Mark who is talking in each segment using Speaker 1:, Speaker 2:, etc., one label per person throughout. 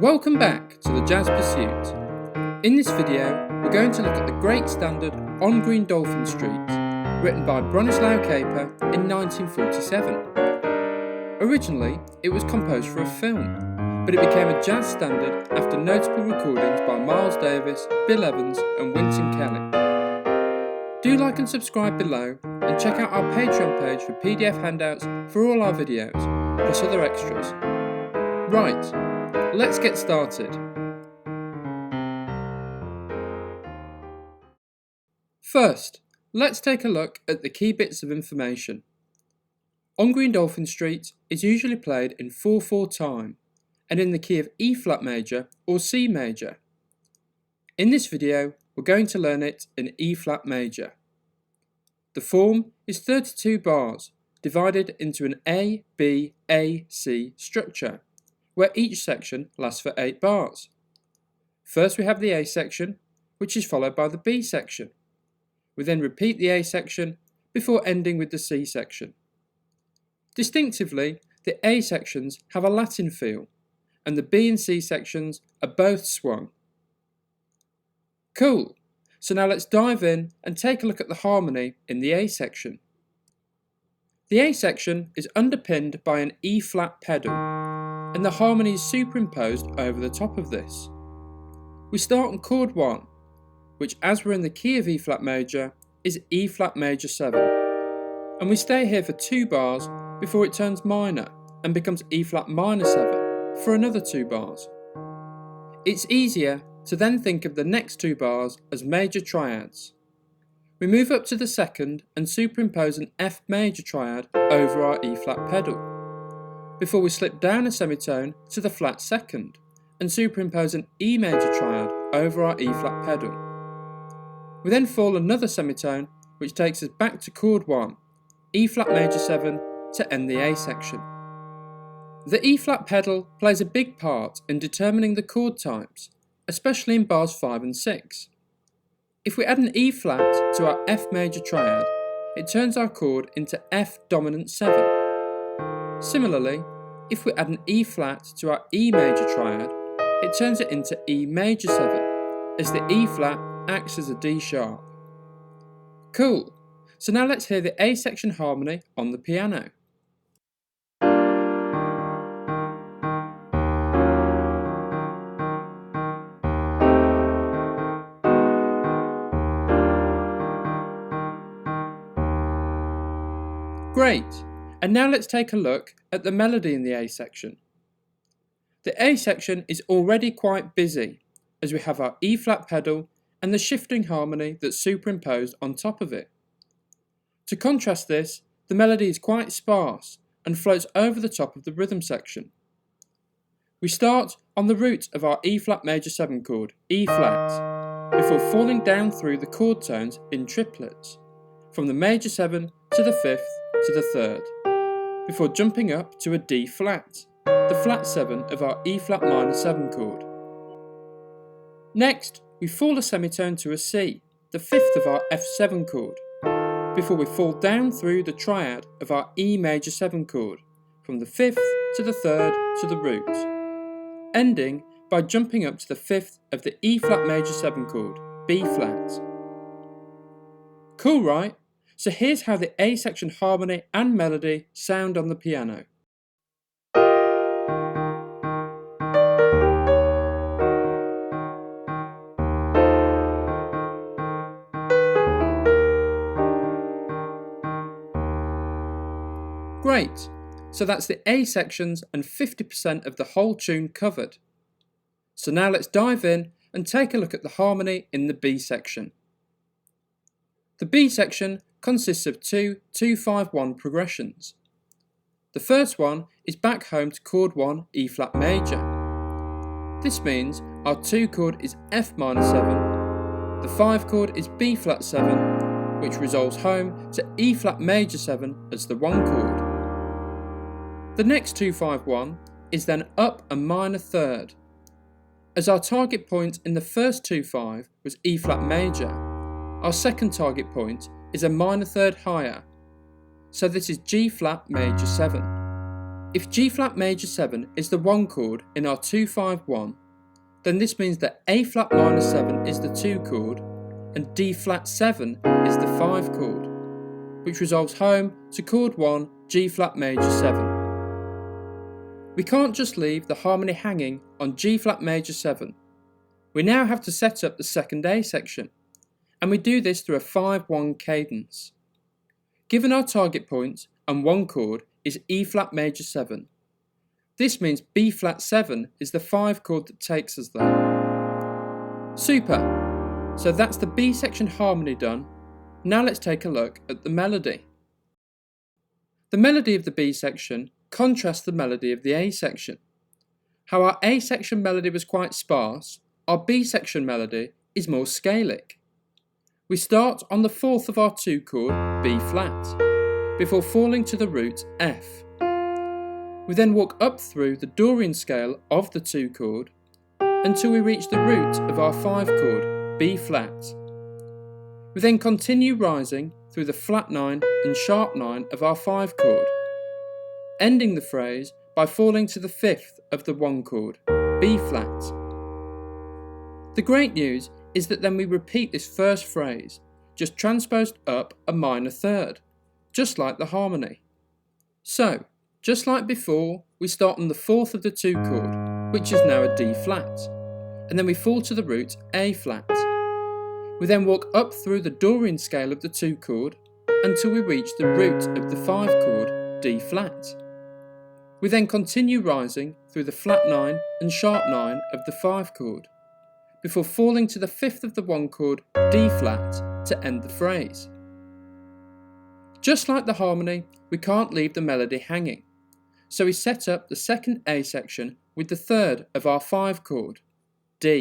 Speaker 1: Welcome back to the Jazz Pursuit. In this video, we're going to look at the great standard On Green Dolphin Street, written by B.Kaper in 1947. Originally, it was composed for a film, but it became a jazz standard after notable recordings by Miles Davis, Bill Evans and Wynton Kelly. Do like and subscribe below, and check out our Patreon page for PDF handouts for all our videos, plus other extras. Right, let's get started. First, let's take a look at the key bits of information. On Green Dolphin Street is usually played in 4/4 time and in the key of E flat major or C major. In this video, we're going to learn it in E flat major. The form is 32 bars divided into an A, B, A, C structure, where each section lasts for 8 bars. First we have the A section, which is followed by the B section. We then repeat the A section before ending with the C section. Distinctively, the A sections have a Latin feel, and the B and C sections are both swung. Cool, so now let's dive in and take a look at the harmony in the A section. The A section is underpinned by an E flat pedal, and the harmony is superimposed over the top of this. We start on chord 1, which, as we're in the key of E flat major, is E flat major 7, and we stay here for 2 bars before it turns minor and becomes E flat minor 7 for another 2 bars. It's easier to then think of the next 2 bars as major triads. We move up to the second and superimpose an F major triad over our E flat pedal, before we slip down a semitone to the flat second and superimpose an E major triad over our E flat pedal. We then fall another semitone, which takes us back to chord 1, E flat major 7, to end the A section. The E flat pedal plays a big part in determining the chord types, especially in bars 5 and 6. If we add an E flat to our F major triad, it turns our chord into F dominant 7. Similarly, if we add an E flat to our E major triad, it turns it into E major 7, as the E flat acts as a D sharp. Cool, so now let's hear the A section harmony on the piano. Great, and now let's take a look at the melody in the A section. The A section is already quite busy, as we have our E flat pedal and the shifting harmony that's superimposed on top of it. To contrast this, the melody is quite sparse and floats over the top of the rhythm section. We start on the root of our E flat major 7 chord, E flat, before falling down through the chord tones in triplets, from the major 7 to the 5th to the 3rd, before jumping up to a D flat, the flat 7 of our E flat minor 7 chord. Next, we fall a semitone to a C, the 5th of our F7 chord, before we fall down through the triad of our E major 7 chord, from the 5th to the 3rd to the root, ending by jumping up to the 5th of the E flat major 7 chord, B flat. Cool, right? So here's how the A section harmony and melody sound on the piano. Great, so that's the A sections and 50% of the whole tune covered. So now let's dive in and take a look at the harmony in the B section. The B section consists of 2 2-5-1 progressions. The first one is back home to chord 1 E flat major. This means our 2 chord is F minor 7, the 5 chord is B flat 7, which resolves home to E flat major 7 as the 1 chord. The next 2-5-1 is then up a minor 3rd. As our target point in the first 2-5 was E flat major, our second target point is a minor 3rd higher, so this is G flat major 7. If G flat major 7 is the 1 chord in our 2-5-1, then this means that A flat minor 7 is the 2 chord and D flat 7 is the 5 chord, which resolves home to chord 1, G flat major 7. We can't just leave the harmony hanging on G flat major 7. We now have to set up the second A section, and we do this through a 5-1 cadence. Given our target point and 1 chord is E flat major 7, this means B flat 7 is the 5 chord that takes us there. Super! So that's the B section harmony done. Now let's take a look at the melody. The melody of the B section contrasts the melody of the A section. How our A section melody was quite sparse, our B section melody is more scalic. We start on the 4th of our 2 chord, B flat, before falling to the root F. We then walk up through the Dorian scale of the 2 chord until we reach the root of our 5 chord, B flat. We then continue rising through the flat 9 and sharp 9 of our 5 chord, ending the phrase by falling to the 5th of the 1 chord, B flat. The great news is that then we repeat this first phrase, just transposed up a minor third, just like the harmony. So, just like before, we start on the 4th of the 2 chord, which is now a D flat, and then we fall to the root A flat. We then walk up through the Dorian scale of the 2 chord until we reach the root of the 5 chord, D flat. We then continue rising through the flat 9 and sharp 9 of the 5 chord, before falling to the 5th of the 1 chord, D flat, to end the phrase. Just like the harmony, we can't leave the melody hanging, so we set up the second A section with the 3rd of our 5 chord, D,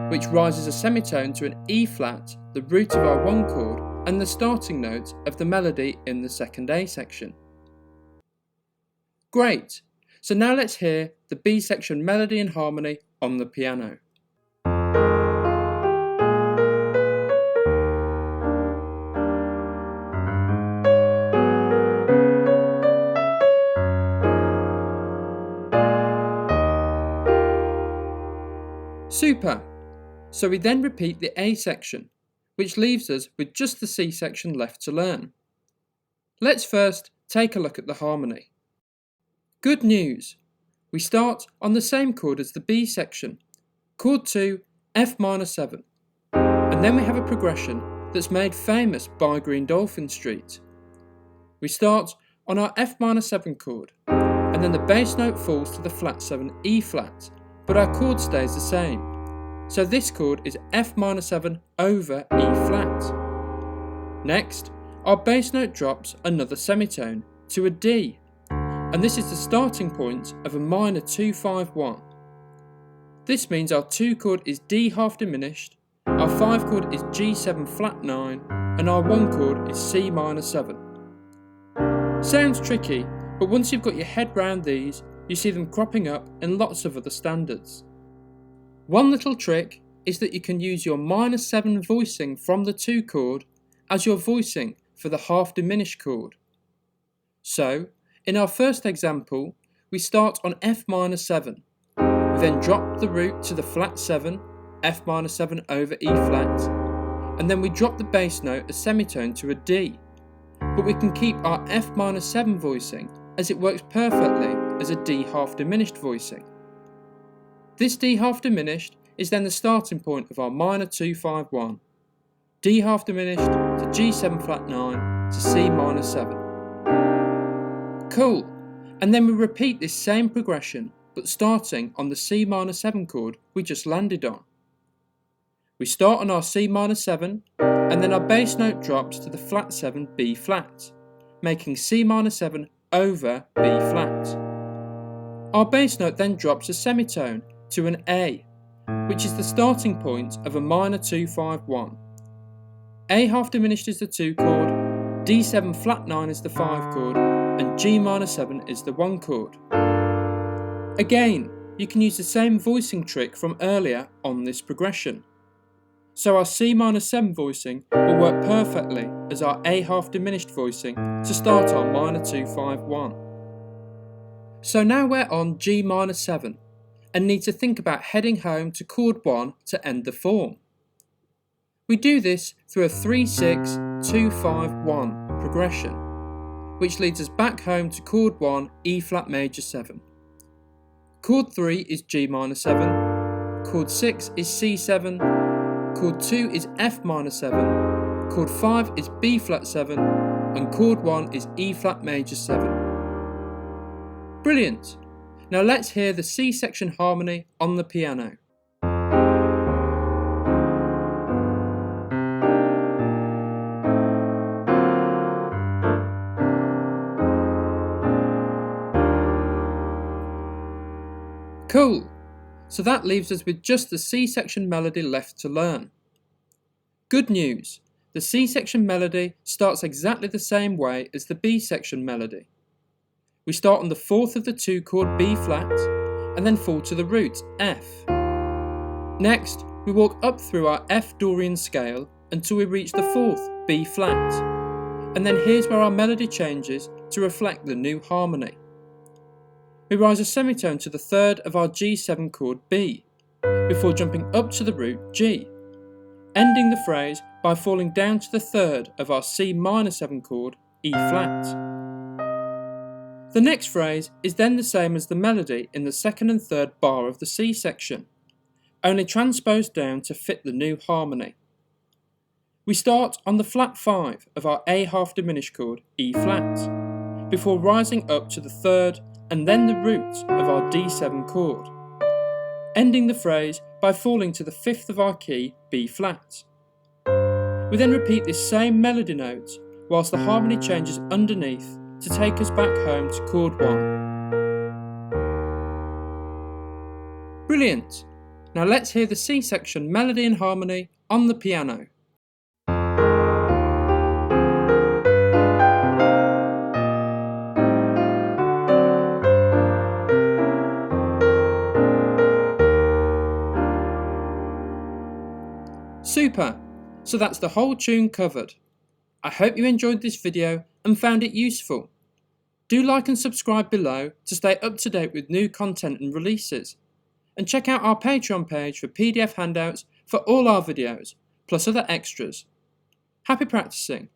Speaker 1: which rises a semitone to an E flat, the root of our 1 chord, and the starting note of the melody in the second A section. Great! So now let's hear the B section melody and harmony on the piano. Super! So we then repeat the A section, which leaves us with just the C section left to learn. Let's first take a look at the harmony. Good news! We start on the same chord as the B section, chord 2, F minor 7, and then we have a progression that's made famous by Green Dolphin Street. We start on our F minor 7 chord, and then the bass note falls to the flat 7 E flat, but our chord stays the same. So this chord is F minor 7 over E flat. Next, our bass note drops another semitone to a D, and this is the starting point of a minor 2-5-1. This means our 2 chord is D half diminished, our 5 chord is G7 flat 9, and our 1 chord is C minor 7. Sounds tricky, but once you've got your head round these, you see them cropping up in lots of other standards. One little trick is that you can use your minor 7 voicing from the 2 chord as your voicing for the half diminished chord. So, in our first example, we start on F minor 7. We then drop the root to the flat 7, F minor 7 over E flat, and then we drop the bass note a semitone to a D. But we can keep our F minor 7 voicing as it works perfectly as a D half diminished voicing. This D half diminished is then the starting point of our minor 2-5-1, D half diminished to G7 flat 9 to C minor 7. Cool, and then we repeat this same progression but starting on the C minor 7 chord we just landed on. We start on our C minor 7 and then our bass note drops to the flat 7 B flat, making C minor 7 over B flat. Our bass note then drops a semitone to an A, which is the starting point of a minor 2-5-1. A half diminished is the 2 chord, D7 flat 9 is the 5 chord, and G minor 7 is the 1 chord. Again, you can use the same voicing trick from earlier on this progression. So our C minor 7 voicing will work perfectly as our A half diminished voicing to start our minor 2-5-1. So now we're on G minor 7 and need to think about heading home to chord 1 to end the form. We do this through a 3-6-2-5-1 progression, which leads us back home to chord 1 E flat major 7. Chord 3 is G minor 7, chord 6 is C7, chord 2 is F minor 7, chord 5 is B flat 7, and chord 1 is E flat major 7. Brilliant! Now let's hear the C section harmony on the piano. Cool! So that leaves us with just the C section melody left to learn. Good news! The C section melody starts exactly the same way as the B section melody. We start on the 4th of the 2 chord B flat and then fall to the root F. Next, we walk up through our F Dorian scale until we reach the 4th B flat, and then here's where our melody changes to reflect the new harmony. We rise a semitone to the 3rd of our G7 chord B, before jumping up to the root G, ending the phrase by falling down to the 3rd of our C minor 7 chord E flat. The next phrase is then the same as the melody in the 2nd and 3rd bar of the C section, only transposed down to fit the new harmony. We start on the flat 5 of our A half diminished chord E flat, before rising up to the 3rd and then the root of our D7 chord, ending the phrase by falling to the 5th of our key B flat. We then repeat this same melody note whilst the harmony changes underneath to take us back home to chord 1. Brilliant! Now let's hear the C section melody and harmony on the piano. Super! So that's the whole tune covered. I hope you enjoyed this video and found it useful. Do like and subscribe below to stay up to date with new content and releases. And check out our Patreon page for PDF handouts for all our videos, plus other extras. Happy practicing!